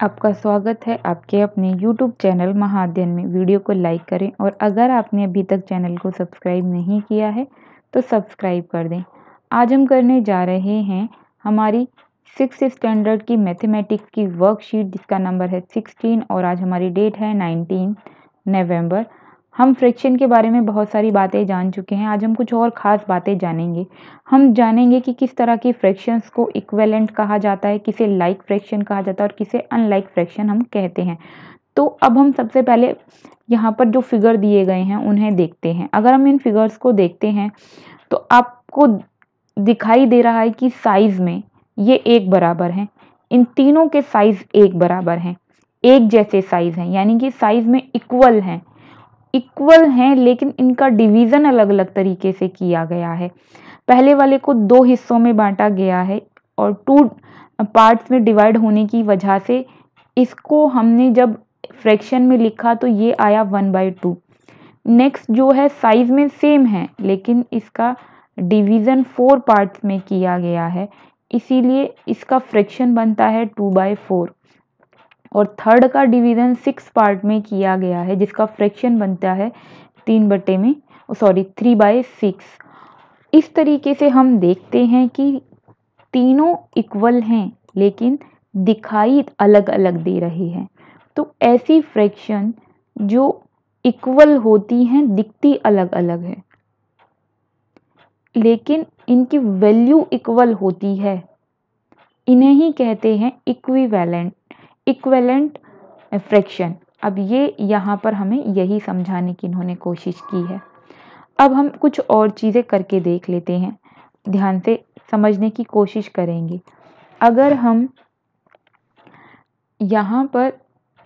आपका स्वागत है आपके अपने YouTube चैनल महाअध्ययन में। वीडियो को लाइक करें और अगर आपने अभी तक चैनल को सब्सक्राइब नहीं किया है तो सब्सक्राइब कर दें। आज हम करने जा रहे हैं हमारी 6th स्टैंडर्ड की मैथमेटिक्स की वर्कशीट जिसका नंबर है 16 और आज हमारी डेट है 19 नवंबर। हम फ्रैक्शन के बारे में बहुत सारी बातें जान चुके हैं। आज हम कुछ और ख़ास बातें जानेंगे। हम जानेंगे कि किस तरह की फ्रैक्शंस को इक्विवेलेंट कहा जाता है, किसे लाइक फ्रैक्शन कहा जाता है और किसे अनलाइक फ्रैक्शन हम कहते हैं। तो अब हम सबसे पहले यहाँ पर जो फिगर दिए गए हैं उन्हें देखते हैं। अगर हम इन फिगर्स को देखते हैं तो आपको दिखाई दे रहा है कि साइज़ में ये एक बराबर हैं। इन तीनों के साइज़ एक बराबर हैं, एक जैसे साइज़ हैं, यानी कि साइज़ में इक्वल हैं, लेकिन इनका डिवीज़न अलग अलग तरीके से किया गया है। पहले वाले को दो हिस्सों में बांटा गया है और टू पार्ट्स में डिवाइड होने की वजह से इसको हमने जब फ्रैक्शन में लिखा तो ये आया 1/2। नेक्स्ट जो है साइज़ में सेम है लेकिन इसका डिवीज़न 4 पार्ट्स में किया गया है, इसीलिए इसका फ्रैक्शन बनता है 2/4। और थर्ड का डिवीज़न 6 पार्ट में किया गया है जिसका फ्रैक्शन बनता है 3/6। इस तरीके से हम देखते हैं कि तीनों इक्वल हैं लेकिन दिखाई अलग अलग दे रहे हैं। तो ऐसी फ्रैक्शन जो इक्वल होती हैं दिखती अलग अलग है लेकिन इनकी वैल्यू इक्वल होती है, इन्हें ही कहते हैं इक्विवेलेंट फ्रैक्शन। अब ये यहाँ पर हमें यही समझाने की इन्होंने कोशिश की है। अब हम कुछ और चीज़ें करके देख लेते हैं, ध्यान से समझने की कोशिश करेंगे। अगर हम यहाँ पर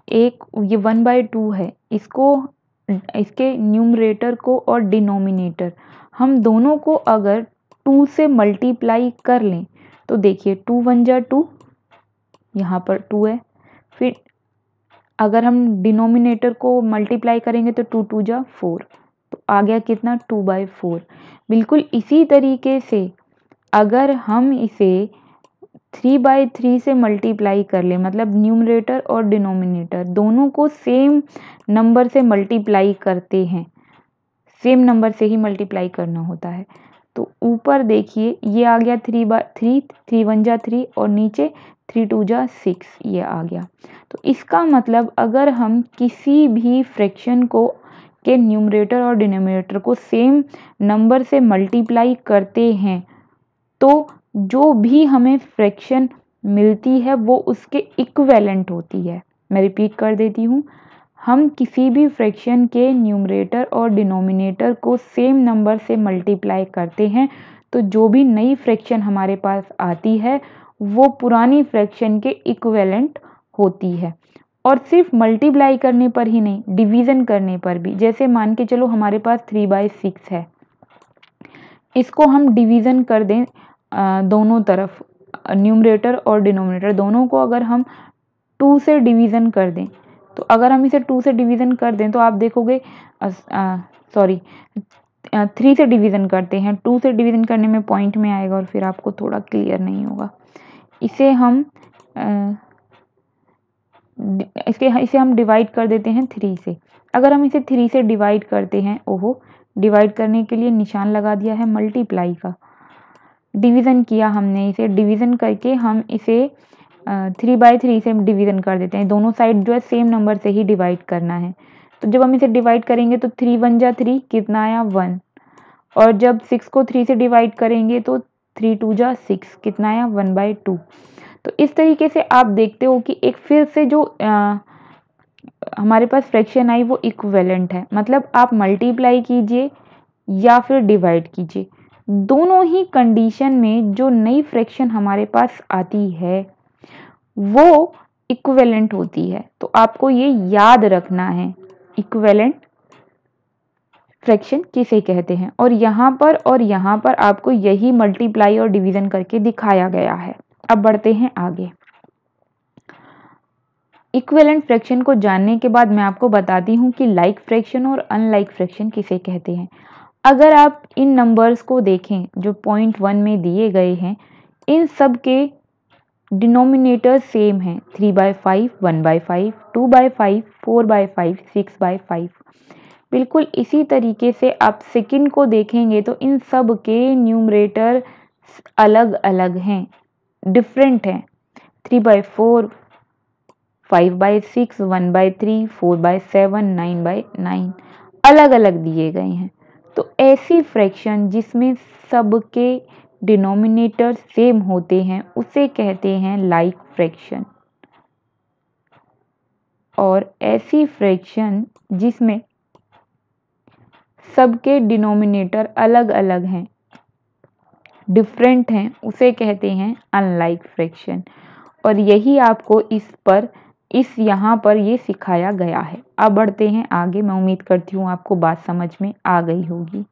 ये 1/2 है, इसके न्यूमरेटर को और डिनोमिनेटर हम दोनों को अगर 2 से मल्टीप्लाई कर लें तो देखिए 2 1 जा 2, यहाँ पर 2 है। फिर अगर हम डिनोमिनेटर को मल्टीप्लाई करेंगे तो 2 2 जा 4, तो आ गया कितना 2/4। बिल्कुल इसी तरीके से अगर हम इसे 3/3 से मल्टीप्लाई कर ले, मतलब न्यूमरेटर और डिनोमिनेटर दोनों को सेम नंबर से मल्टीप्लाई करते हैं, सेम नंबर से ही मल्टीप्लाई करना होता है। तो ऊपर देखिए ये आ गया 3/3, 3 1 जा 3 और नीचे 3 2 जा 6 ये आ गया। तो इसका मतलब अगर हम किसी भी फ्रैक्शन को के न्यूमरेटर और डिनोमिनेटर को सेम नंबर से मल्टीप्लाई करते हैं तो जो भी हमें फ्रैक्शन मिलती है वो उसके इक्विवेलेंट होती है। मैं रिपीट कर देती हूँ, हम किसी भी फ्रैक्शन के न्यूमरेटर और डिनोमिनेटर को सेम नंबर से मल्टीप्लाई करते हैं तो जो भी नई फ्रैक्शन हमारे पास आती है वो पुरानी फ्रैक्शन के इक्विवेलेंट होती है। और सिर्फ मल्टीप्लाई करने पर ही नहीं, डिवीज़न करने पर भी। जैसे मान के चलो हमारे पास 3/6 है, इसको हम डिवीज़न कर दें दोनों तरफ, न्यूमरेटर और डिनोमिनेटर दोनों को अगर हम 2 से डिवीज़न कर दें, तो अगर हम इसे 2 से डिवीज़न कर दें तो आप देखोगे 3 से डिवीज़न करते हैं, 2 से डिवीज़न करने में पॉइंट में आएगा और फिर आपको थोड़ा क्लियर नहीं होगा। इसे हम डिवाइड कर देते हैं 3 से। अगर हम इसे 3 से डिवाइड करते हैं, डिवाइड करने के लिए निशान लगा दिया है मल्टीप्लाई का, डिवीज़न किया हमने, इसे डिवीज़न करके हम इसे 3/3 से डिवीज़न कर देते हैं। दोनों साइड जो है सेम नंबर से ही डिवाइड करना है। तो जब हम इसे डिवाइड करेंगे तो 3 1 जा 3 कितना आया 1, और जब 6 को 3 से डिवाइड करेंगे तो 3 2 जा 6 कितना आया 1/2। तो इस तरीके से आप देखते हो कि एक फिर से जो हमारे पास फ्रैक्शन आई वो इक्विवेलेंट है, मतलब आप मल्टीप्लाई कीजिए या फिर डिवाइड कीजिए, दोनों ही कंडीशन में जो नई फ्रैक्शन हमारे पास आती है वो इक्विवेलेंट होती है। तो आपको ये याद रखना है इक्विवेलेंट फ्रैक्शन किसे कहते हैं। और यहाँ पर आपको यही मल्टीप्लाई और डिवीज़न करके दिखाया गया है। अब बढ़ते हैं आगे। इक्विवेलेंट फ्रैक्शन को जानने के बाद मैं आपको बताती हूँ कि लाइक फ्रैक्शन और अनलाइक फ्रैक्शन किसे कहते हैं। अगर आप इन नंबर्स को देखें जो 0.1 में दिए गए हैं, इन सब के डिनोमिनेटर सेम है, 3/5, 1/5, 2/5, 4/5, 6/5। बिल्कुल इसी तरीके से आप सेकंड को देखेंगे तो इन सब के न्यूमरेटर अलग अलग हैं, डिफरेंट हैं। 3/4, 5/6, 1/3, 4/7, 9/9 अलग अलग दिए गए हैं। तो ऐसी फ्रैक्शन जिसमें सबके डिनोमिनेटर सेम होते हैं उसे कहते हैं लाइक फ्रैक्शन। और ऐसी फ्रैक्शन जिसमें सबके डिनोमिनेटर अलग अलग हैं, डिफरेंट हैं, उसे कहते हैं अनलाइक फ्रैक्शन। और यही आपको इस यहाँ पर ये सिखाया गया है। अब बढ़ते हैं आगे। मैं उम्मीद करती हूँ आपको बात समझ में आ गई होगी।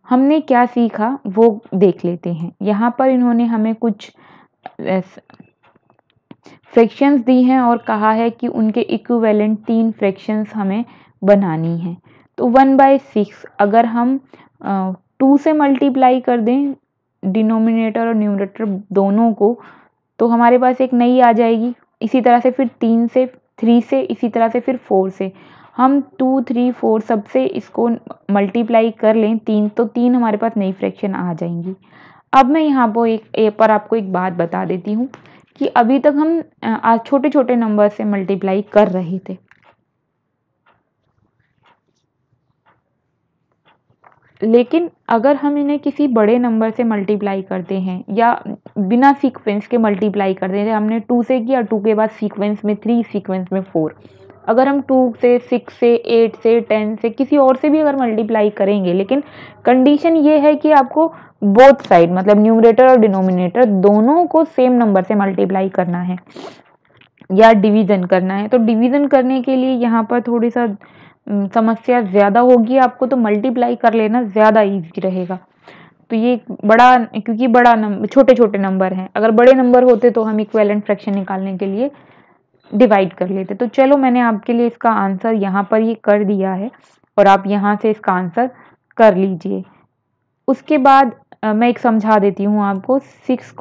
हमने क्या सीखा वो देख लेते हैं। यहाँ पर इन्होंने हमें कुछ फ्रैक्शंस दी हैं और कहा है कि उनके इक्विवेलेंट 3 फ्रैक्शंस हमें बनानी है। तो 1/6 अगर हम 2 से मल्टीप्लाई कर दें डिनोमिनेटर और न्यूमरेटर दोनों को, तो हमारे पास एक नई आ जाएगी। इसी तरह से फिर 3 से, इसी तरह से फिर 4 से। हम 2, 3, 4 सबसे इसको मल्टीप्लाई कर लें 3, तो 3 हमारे पास नई फ्रैक्शन आ जाएंगी। अब मैं यहाँ पर आपको एक बात बता देती हूँ कि अभी तक हम आज छोटे छोटे नंबर से मल्टीप्लाई कर रहे थे, लेकिन अगर हम इन्हें किसी बड़े नंबर से मल्टीप्लाई करते हैं या बिना सीक्वेंस के मल्टीप्लाई कर देते हैं, हमने 2 से किया, 2 के बाद सीक्वेंस में 3, सीक्वेंस में 4, अगर हम 2 से 6 से 8 से 10 से किसी और से भी अगर मल्टीप्लाई करेंगे, लेकिन कंडीशन ये है कि आपको बोथ साइड मतलब न्यूमरेटर और डिनोमिनेटर दोनों को सेम नंबर से मल्टीप्लाई करना है या डिवीजन करना है। तो डिवीजन करने के लिए यहाँ पर थोड़ी सा समस्या ज़्यादा होगी आपको, तो मल्टीप्लाई कर लेना ज़्यादा इजी रहेगा। तो ये क्योंकि बड़ा नंबर छोटे छोटे नंबर हैं, अगर बड़े नंबर होते तो हम इक्विवेलेंट फ्रैक्शन निकालने के लिए डिवाइड कर लेते। तो चलो मैंने आपके लिए इसका आंसर यहाँ पर ये कर दिया है और आप यहाँ से इसका आंसर कर लीजिए। उसके बाद मैं एक समझा देती हूँ आपको। 1/6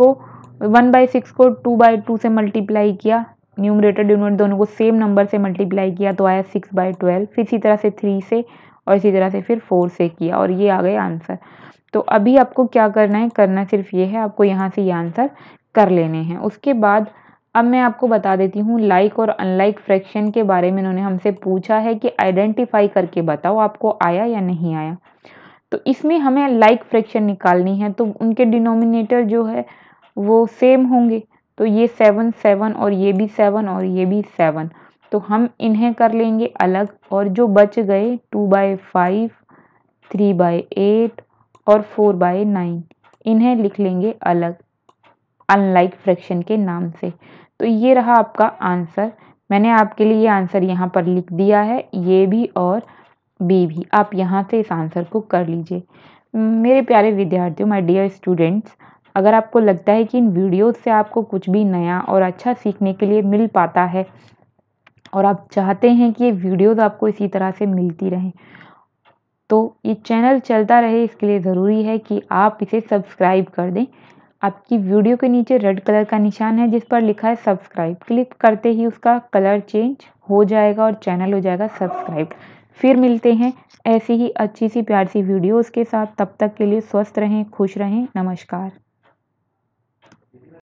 को 2/2 से मल्टीप्लाई किया, न्यूमरेटर डिनोमिनेटर दोनों को सेम नंबर से मल्टीप्लाई किया तो आया 6/12। फिर इसी तरह से 3 से और इसी तरह से फिर 4 से किया और ये आ गए आंसर। तो अभी आपको क्या करना है, करना सिर्फ ये है, आपको यहाँ से ये आंसर कर लेने हैं। उसके बाद अब मैं आपको बता देती हूँ लाइक और अनलाइक फ्रैक्शन के बारे में। इन्होंने हमसे पूछा है कि आइडेंटिफाई करके बताओ आपको आया या नहीं आया। तो इसमें हमें लाइक फ्रैक्शन निकालनी है, तो उनके डिनोमिनेटर जो है वो सेम होंगे। तो ये 7 7 और ये भी 7 और ये भी 7, तो हम इन्हें कर लेंगे अलग। और जो बच गए 2/5, 3/8 और 4/9 इन्हें लिख लेंगे अलग अनलाइक फ्रैक्शन के नाम से। तो ये रहा आपका आंसर। मैंने आपके लिए ये आंसर यहाँ पर लिख दिया है, ये भी और बी भी। आप यहाँ से इस आंसर को कर लीजिए। मेरे प्यारे विद्यार्थियों, माय डियर स्टूडेंट्स, अगर आपको लगता है कि इन वीडियोस से आपको कुछ भी नया और अच्छा सीखने के लिए मिल पाता है और आप चाहते हैं कि ये वीडियोस आपको इसी तरह से मिलती रहें, तो ये चैनल चलता रहे, इसके लिए ज़रूरी है कि आप इसे सब्सक्राइब कर दें। आपकी वीडियो के नीचे रेड कलर का निशान है जिस पर लिखा है सब्सक्राइब, क्लिक करते ही उसका कलर चेंज हो जाएगा और चैनल हो जाएगा सब्सक्राइब। फिर मिलते हैं ऐसी ही अच्छी सी प्यारी सी वीडियोस के साथ। तब तक के लिए स्वस्थ रहें, खुश रहें। नमस्कार।